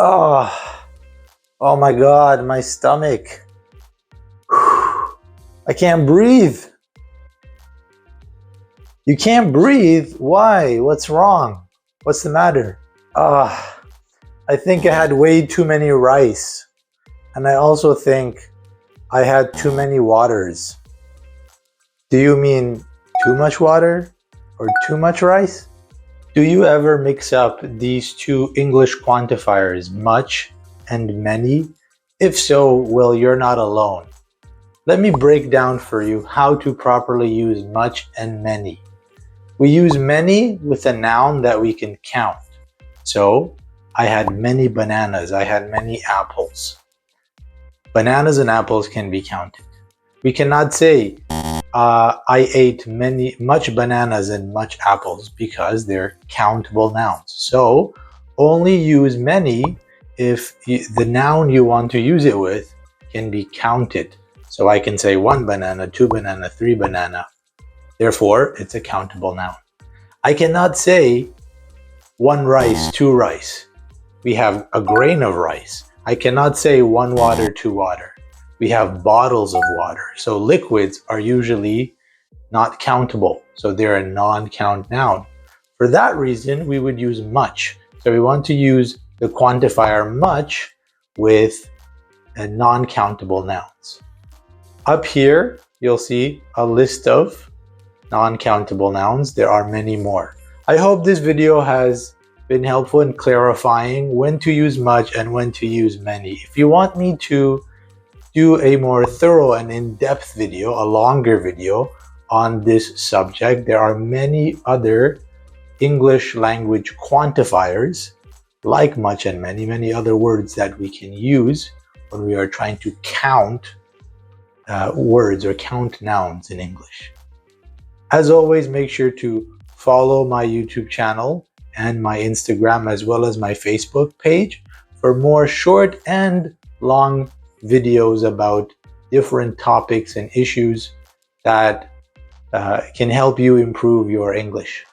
Oh, oh my God, my stomach. I can't breathe. You can't breathe? Why? What's wrong? What's the matter? I think I had way too many rice. And I also think I had too many waters. Do you mean too much water or too much rice? Do you ever mix up these two English quantifiers, much and many? If so, well, you're not alone. Let me break down for you how to properly use much and many. We use many with a noun that we can count. So, I had many bananas, I had many apples. Bananas and apples can be counted. We cannot say, I ate much bananas and much apples because they're countable nouns. So only use many if the noun you want to use it with can be counted. So I can say 1 banana, 2 banana, 3 banana. Therefore, it's a countable noun. I cannot say 1 rice, 2 rice. We have a grain of rice. I cannot say 1 water, 2 water. We have bottles of water. So liquids are usually not countable. So they're a non-count noun. For that reason, we would use much. So we want to use the quantifier much with non-countable nouns. Up here, you'll see a list of non-countable nouns. There are many more. I hope this video has been helpful in clarifying when to use much and when to use many. If you want me to do a more thorough and in-depth video, a longer video on this subject, there are many other English language quantifiers like much and many other words that we can use when we are trying to count words or count nouns in English. As always, make sure to follow my YouTube channel and my Instagram as well as my Facebook page for more short and long videos about different topics and issues that can help you improve your English.